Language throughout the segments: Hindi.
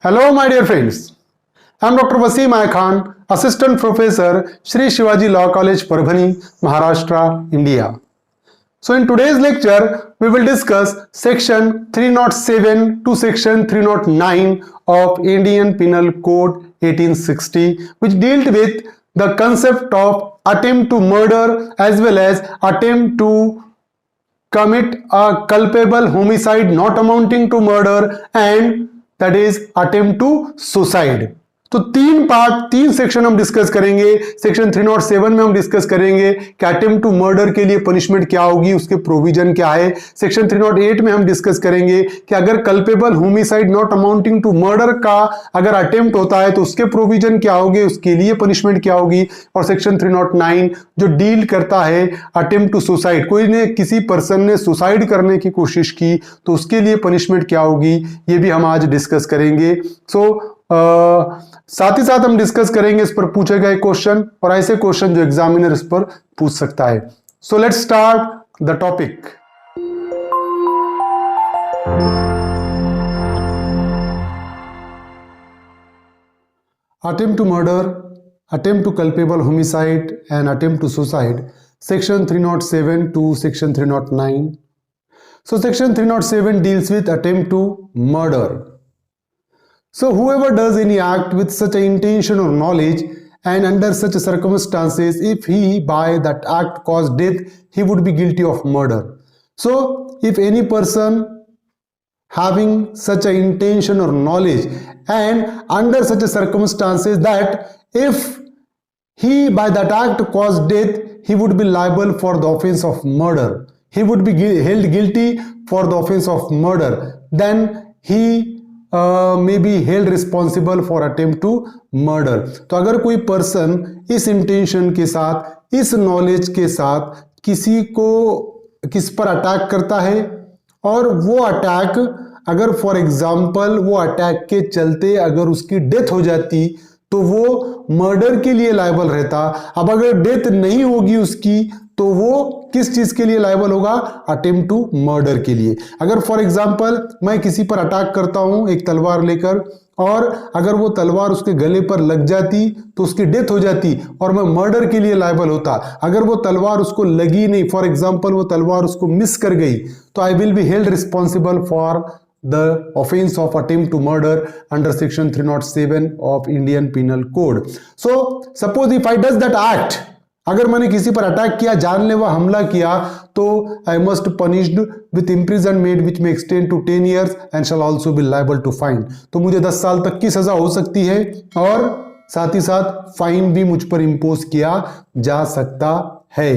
Hello, my dear friends. I am Dr. Wasim I Khan, Assistant Professor, Shri Shivaji Law College, Parbhani, Maharashtra, India. So, in today's lecture, we will discuss Section 307 to Section 309 of Indian Penal Code 1860, which dealt with the concept of attempt to murder as well as attempt to commit a culpable homicide not amounting to murder and that is attempt to suicide. तो तीन सेक्शन हम डिस्कस करेंगे. सेक्शन 307 में हम डिस्कस करेंगे कि अटेम्प्ट टू मर्डर के लिए पनिशमेंट क्या होगी, उसके प्रोविजन क्या है. सेक्शन 308 में हम डिस्कस करेंगे कि अगर culpable homicide not amounting to murder का अगर अटेम्प्ट होता है तो उसके प्रोविजन क्या होंगे, उसके लिए पनिशमेंट क्या होगी. और सेक्शन 309 जो डील करता है अटेम्प्ट टू सुसाइड, कोई ने किसी पर्सन ने सुसाइड करने की कोशिश की तो उसके लिए पनिशमेंट क्या होगी, ये भी हम आज डिस्कस करेंगे. साथ ही साथ हम डिस्कस करेंगे इस पर पूछे गए क्वेश्चन और ऐसे क्वेश्चन जो एग्जामिनर इस पर पूछ सकता है. So let's start the topic. Attempt to murder, attempt to culpable homicide and attempt to suicide, section 307 to section 309. So section 307 deals with attempt to murder. So whoever does any act with such an intention or knowledge and under such circumstances, if he by that act caused death, he would be guilty of murder. So if any person having such an intention or knowledge and under such circumstances that if he by that act caused death, he would be liable for the offense of murder. He would be held guilty for the offense of murder. Then he may be held responsible for attempt to murder. तो अगर कोई पर्सन इस इंटेंशन के साथ, इस नॉलेज के साथ किस पर अटैक करता है और वो अटैक अगर फॉर एग्जाम्पल वो अटैक के चलते अगर उसकी डेथ हो जाती तो वो मर्डर के लिए लायबल रहता. अब अगर डेथ नहीं होगी उसकी तो वो किस चीज के लिए लायबल होगा, अटेम्प्ट टू मर्डर के लिए. अगर फॉर एग्जांपल मैं किसी पर अटैक करता हूं एक तलवार लेकर और अगर वो तलवार उसके गले पर लग जाती तो उसकी डेथ हो जाती और मैं मर्डर के लिए लायबल होता. अगर वो तलवार उसको लगी नहीं, फॉर एग्जांपल वो तलवार उसको मिस कर गई, तो I will be held responsible for the offense of attempt to murder under section 307 of Indian Penal Code. So suppose if I does that act, अगर मैंने किसी पर अटैक किया, जानलेवा हमला किया, तो I must punished with imprisonment which may extend to 10 years and shall also be liable to fine. तो मुझे 10 साल तक की सजा हो सकती है और साथ ही साथ फाइन भी मुझ पर इंपोज किया जा सकता है.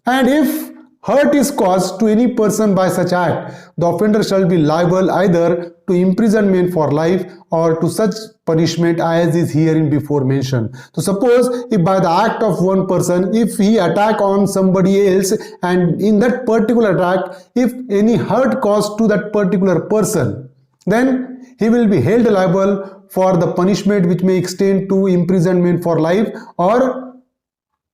And if hurt is caused to any person by such act, the offender shall be liable either to imprisonment for life or to such punishment as is herein before mentioned. So suppose if by the act of one person, if he attack on somebody else and in that particular attack, if any hurt caused to that particular person, then he will be held liable for the punishment which may extend to imprisonment for life or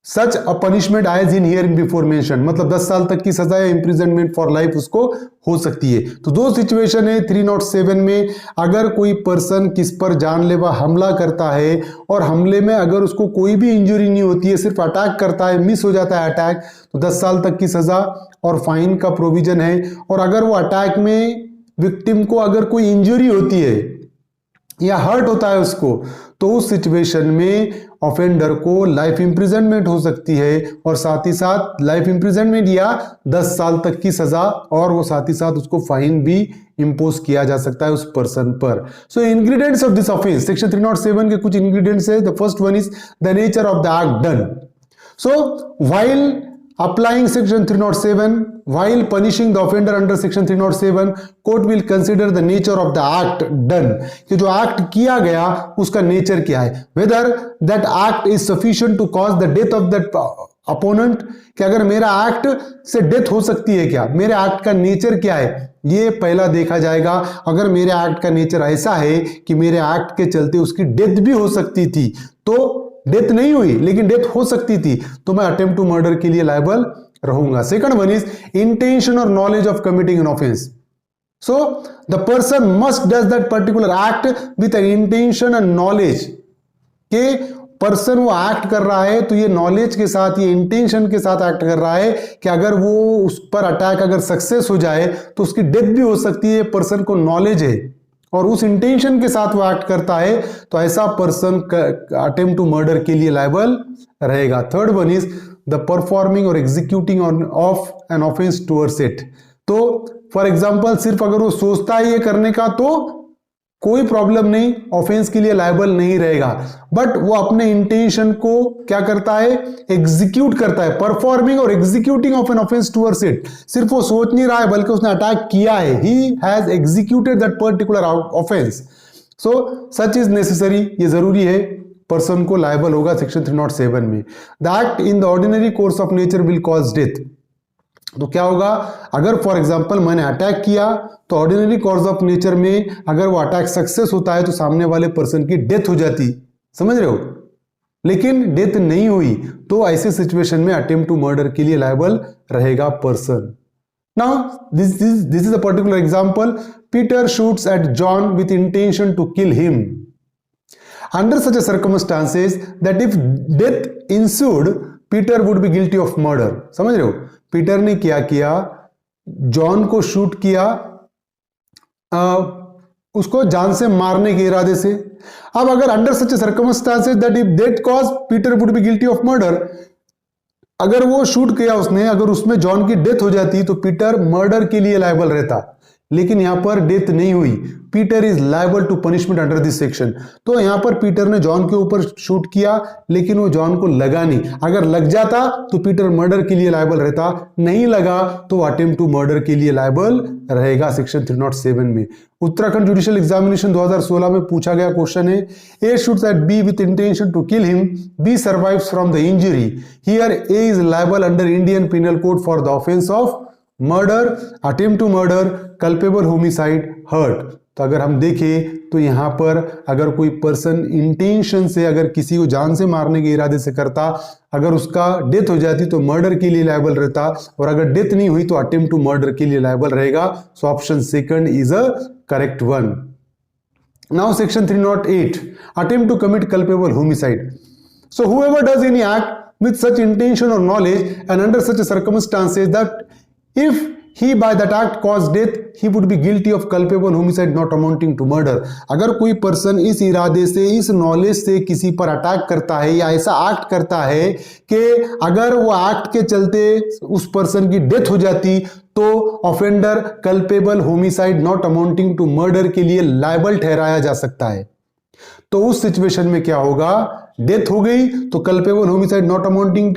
such a punishment as in here before mention. मतलब 10 साल तक की सजा या इंप्रिजनमेंट फॉर लाइफ उसको हो सकती है. तो दो सिचुएशन है 307 में. अगर कोई पर्सन किस पर जानलेवा हमला करता है और हमले में अगर उसको कोई भी इंजरी नहीं होती है, सिर्फ अटैक करता है, मिस हो जाता है अटैक, तो 10 साल तक की सजा और फाइन का प्रोविजन है. और अगर वो अटैक में विक्टिम को अगर कोई इंजरी होती है या हर्ट होता है उसको, तो उस सिचुएशन में ऑफेंडर को लाइफ इंप्रिजनमेंट हो सकती है और साथ ही साथ लाइफ इंप्रिजनमेंट या 10 साल तक की सजा और वो साथ ही साथ उसको फाइन भी इंपोज किया जा सकता है उस पर्सन पर. So ingredients of this offence, section 307 के कुछ इंग्रेडिएंट्स है. The first one is the nature of the act done. So while applying section 307, while punishing the offender under section 307, court will consider the nature of the act done. कि जो एक्ट किया गया उसका नेचर क्या है, whether that act is sufficient to cause the death of that opponent, कि अगर मेरा एक्ट से डेथ हो सकती है क्या, मेरे एक्ट का नेचर क्या है, ये पहला देखा जाएगा. अगर मेरे एक्ट का नेचर ऐसा है कि मेरे एक्ट के चलते उसकी डेथ भी हो सकती थी, तो डेथ नहीं हुई लेकिन डेथ हो सकती थी, तो मैं अटेम्प्ट टू मर्डर के लिए लायबल रहूंगा. सेकंड वन इज इंटेंशन और knowledge of committing an offence. So the person must does that particular act with an intention and knowledge कि पर्सन वो एक्ट कर रहा है तो ये नॉलेज के साथ, ये इंटेंशन के साथ एक्ट कर रहा है कि अगर वो उस पर अटैक अगर सक्सेस हो जाए तो उसकी डेथ भी हो सकती है। पर्सन को नॉलेज है और उस इंटेंशन के साथ वो एक्ट करता है, तो ऐसा पर्सन अटेम्प्ट टू मर्डर के लिए लायबल रहेगा। Third one is the performing और executing of an offence towards it. तो फॉर एग्जाम्पल सिर्फ अगर वो सोचता है ये करने का तो कोई प्रॉब्लम नहीं, ऑफेंस के लिए लायबल नहीं रहेगा। बट वो अपने इंटेंशन को क्या करता है, एग्जीक्यूट करता है। परफॉर्मिंग और executing of an offence towards it, सिर्फ वो सोच नहीं रहा है बल्कि उसने अटैक किया है। He has executed that particular offence. So such is necessary, ये जरूरी है, पर्सन को लायबल होगा सेक्शन 307 में। The act in the ordinary course of nature will cause death. तो क्या होगा, अगर फॉर एग्जांपल मैंने अटैक किया तो ऑर्डिनरी कोर्स ऑफ नेचर में अगर वो अटैक सक्सेस होता है तो सामने वाले पर्सन की डेथ हो जाती, समझ रहे हो। लेकिन डेथ नहीं हुई तो ऐसे सिचुएशन में अटेम्प्ट टू मर्डर के लिए लायबल रहेगा person. Now this is a particular example. Peter shoots at John with intention to kill him. Under such circumstances that if death ensued Peter would be guilty of murder. समझ रहे हो, पीटर ने क्या किया, जॉन को शूट किया उसको जान से मारने के इरादे से। अब अगर under such circumstances that if death cause Peter would be guilty of murder, अगर वो शूट किया उसने, अगर उसमें जॉन की डेथ हो जाती तो पीटर मर्डर के लिए लायबल रहता। लेकिन यहां पर डेथ नहीं हुई, Peter is liable to punishment under this section. तो यहां पर पीटर ने जॉन के ऊपर शूट किया लेकिन वो जॉन को लगा नहीं। अगर लग जाता तो पीटर मर्डर के लिए लायबल रहता, नहीं लगा तो अटेम्प्ट टू मर्डर के लिए लायबल रहेगा सेक्शन 307 में। उत्तराखंड जुडिशियल एग्जामिनेशन 2016 में पूछा गया क्वेश्चन है, A shoots at B with intention to kill him, B survives from the injury, here A is liable under Indian Penal Code for the offence of murder, attempt to murder, culpable homicide, hurt. तो अगर हम देखें तो यहां पर अगर कोई पर्सन इंटेंशन से अगर किसी को जान से मारने के इरादे से करता, अगर उसका डेथ हो जाती तो मर्डर के लिए लायबल रहता, और अगर डेथ नहीं हुई तो अटेम्प्ट टू मर्डर के लिए लायबल रहेगा। So option second is a correct one. Now section 308, attempt to commit culpable homicide. So whoever does any act with such intention or knowledge and under such circumstances that if he by that act caused death, he would be guilty of culpable homicide not amounting to murder। अगर कोई पर्सन इस इरादे से, इस नॉलेज से किसी पर अटैक करता है या ऐसा एक्ट करता है कि अगर वो एक्ट के चलते उस पर्सन की डेथ हो जाती तो offender culpable homicide not amounting to murder के लिए लायबल ठहराया जा सकता है। तो उस सिचुएशन में क्या होगा, डेथ हो गई तो culpable homicide not amounting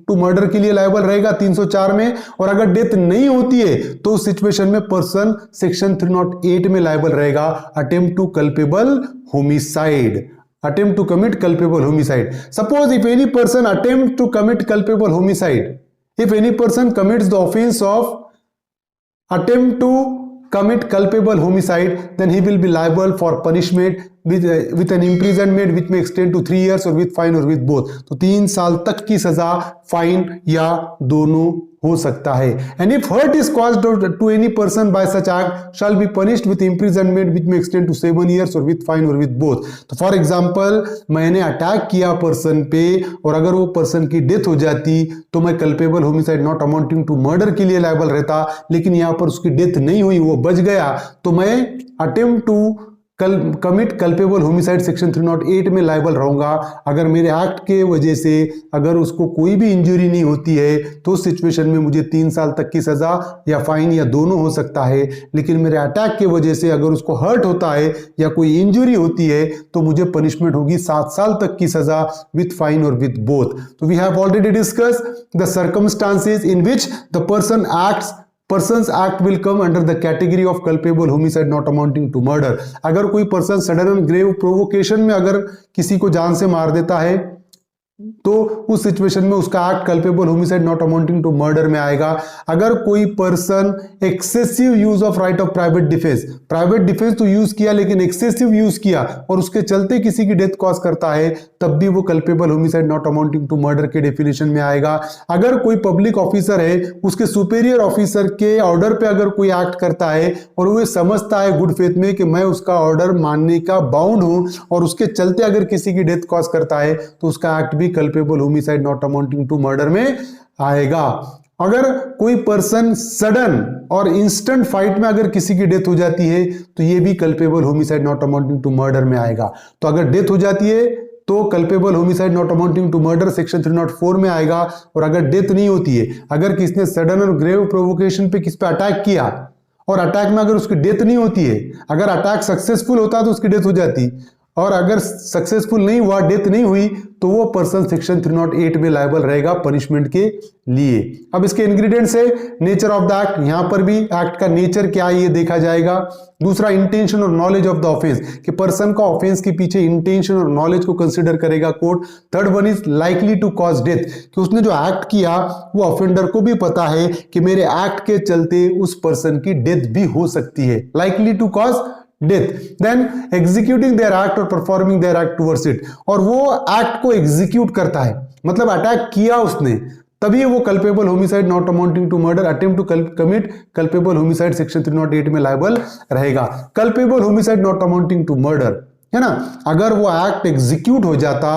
to murder के लिए लायबल रहेगा 304 में, और अगर डेथ नहीं होती है तो उस सिचुएशन में पर्सन सेक्शन 308 में लायबल रहेगा, attempt to culpable homicide, attempt to commit culpable homicide. Suppose if any person attempt to commit culpable homicide, if any person commits the offence of attempt to commit culpable homicide, then he will be liable for punishment with an imprisonment which may extend to 3 years or with fine or with both। तो 3 साल तक की सजा, फाइन या दोनों हो सकता है। And if hurt is caused to any person by such act shall be punished with imprisonment which may extend to 7 years और विद फाइन और विद बोथ। तो फॉर एग्जांपल मैंने अटैक किया पर्सन पे और अगर वो पर्सन की डेथ हो जाती तो मैं culpable homicide not amounting to murder के लिए लायबल रहता, लेकिन यहां पर उसकी डेथ नहीं हुई, वो बच गया, तो मैं attempt to commit culpable homicide section 308 में लायबल रहूंगा। अगर मेरे एक्ट के वजह से अगर उसको कोई भी इंजरी नहीं होती है तो उस सिचुएशन में मुझे 3 साल तक की सजा या फाइन या दोनों हो सकता है, लेकिन मेरे अटैक के वजह से अगर उसको हर्ट होता है या कोई इंजरी होती है तो मुझे पनिशमेंट होगी 7 साल तक की सजा विथ फाइन और विथ बोथ। तो we have already discuss the circumstances in which the person acts, persons act will come under the category of culpable homicide not amounting to murder. अगर कोई person sudden and grave provocation में अगर किसी को जान से मार देता है तो उस सिचुएशन में उसका act culpable homicide not amounting to murder में आएगा। अगर कोई person excessive use of right of private defence तो यूज किया लेकिन एक्सेसिव यूज किया और उसके चलते किसी की डेथ कॉज करता है, तब भी वो culpable homicide not amounting to murder के डेफिनेशन में आएगा। अगर कोई पब्लिक ऑफिसर है, उसके सुपीरियर ऑफिसर के ऑर्डर पे अगर कोई एक्ट करता है और वो समझता है गुड फेथ में कि मैं उसका ऑर्डर मानने का बाउंड हूं और उसके चलते अगर किसी की डेथ कॉज करता है, तो उसका एक्ट भी culpable homicide not amounting to murder में आएगा। अगर कोई पर्सन सडन और इंस्टेंट फाइट में अगर किसी की डेथ हो जाती है, तो ये भी culpable homicide not amounting to murder में आएगा। तो अगर डेथ हो जाती है तो culpable homicide not amounting to murder section 304 में आएगा। और अगर डेथ नहीं होती है, अगर किसने सडन और ग्रेव प्रोवोकेशन पे किस पे अटैक किया और अटैक में अगर उसकी डेथ नहीं होती है, अगर अटैक सक्सेसफुल होता तो उसकी डेथ हो जाती, और अगर सक्सेसफुल नहीं हुआ, डेथ नहीं हुई, तो वो पर्सन सेक्शन 308 में लायबल रहेगा पनिशमेंट के लिए। अब इसके इंग्रेडिएंट्स है नेचर ऑफ द एक्ट, यहां पर भी एक्ट का नेचर क्या है ये देखा जाएगा। दूसरा इंटेंशन और नॉलेज ऑफ द ऑफेंस, कि पर्सन का ऑफेंस के पीछे इंटेंशन और नॉलेज को कंसीडर करेगा court. Third one is likely to cause death, कि उसने जो एक्ट किया वो ऑफेंडर को भी पता है कि मेरे एक्ट के चलते उस पर्सन की डेथ भी हो सकती है, likely to cause death. Then executing their act और performing their act towards it, और वो एक्ट को एग्जीक्यूट करता है, मतलब अटैक किया उसने, तभी वो culpable homicide not amounting to murder attempt to commit culpable homicide section 308 में लायबल रहेगा। Culpable homicide not amounting to murder है ना, अगर वो एक्ट एग्जीक्यूट हो जाता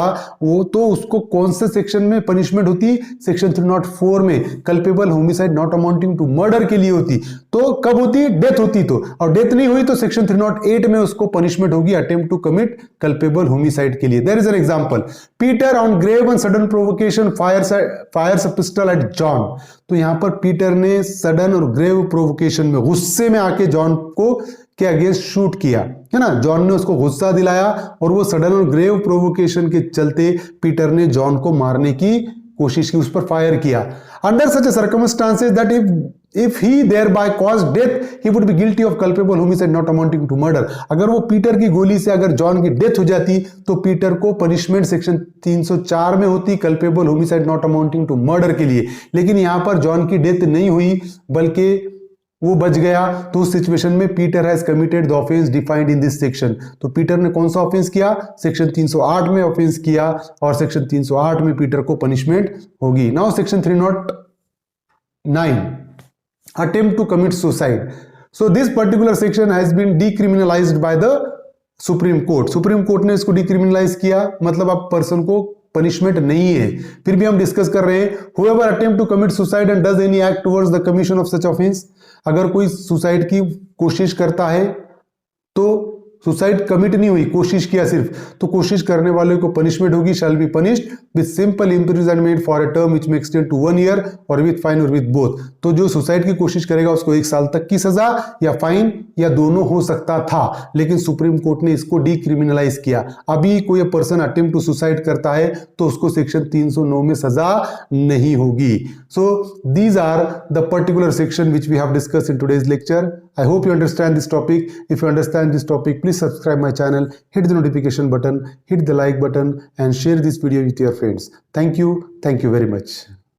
वो, तो उसको कौन से सेक्शन में पनिशमेंट होती, सेक्शन 304 में culpable homicide not amounting to murder के लिए होती। तो कब होती, डेथ होती तो, और डेथ नहीं हुई तो सेक्शन 308 में उसको पनिशमेंट होगी attempt to commit culpable homicide के लिए। There is an example, Peter on grave and sudden provocation fires a pistol at John. तो यहां पर पीटर ने सडन और ग्रेव प्रोवोकेशन में, गुस्से में आके जॉन को के अगेंस्ट शूट किया, है ना, जॉन ने उसको गुस्सा दिलाया और वो सडन और ग्रेव प्रोवोकेशन के चलते पीटर ने जॉन को मारने की कोशिश की, उस पर फायर किया। Under such circumstances that if he thereby caused death he would be guilty of culpable homicide not amounting to murder. अगर वो पीटर की गोली से अगर जॉन की डेथ हो जाती तो पीटर को पनिशमेंट सेक्शन 304 में होती culpable homicide not amounting to murder के लिए। लेकिन यहां पर जॉन की डेथ नहीं हुई बल्कि वो बच गया, तो उस सिचुएशन में Peter has committed the offence defined in this section. तो पीटर ने कौन सा ऑफेंस किया, सेक्शन 308 में ऑफेंस किया, और सेक्शन 308 में पीटर को पनिशमेंट होगी। Now section 309 attempt to commit suicide. So this particular section has been decriminalised by the Supreme Court. Supreme Court ने इसको डीक्रिमिनलाइज किया, मतलब अब पर्सन को पनिशमेंट नहीं है। फिर भी हम डिस्कस कर रहे हैं, whoever attempt to commit suicide and does any act towards the commission of such offense, अगर कोई सुसाइड की कोशिश करता है तो सुसाइड कमिट नहीं हुई, कोशिश किया सिर्फ, तो कोशिश करने वाले को पनिशमेंट होगी, shall be punished with simple imprisonment for a term which may extend to 1 year और विद फाइन और विद बोथ। तो जो सुसाइड की कोशिश करेगा उसको 1 साल तक की सजा या फाइन या दोनों हो सकता था, लेकिन सुप्रीम कोर्ट ने इसको डीक्रिमिनलाइज किया। अभी कोई पर्सन अटेम्प्ट टू सुसाइड करता है तो उसको सेक्शन 309 में सजा नहीं होगी। So these are the particular section which we have discussed in today's lecture. I hope you understand this topic. If you understand this topic, please subscribe my channel, hit the notification button, hit the like button and share this video with your friends. Thank you very much.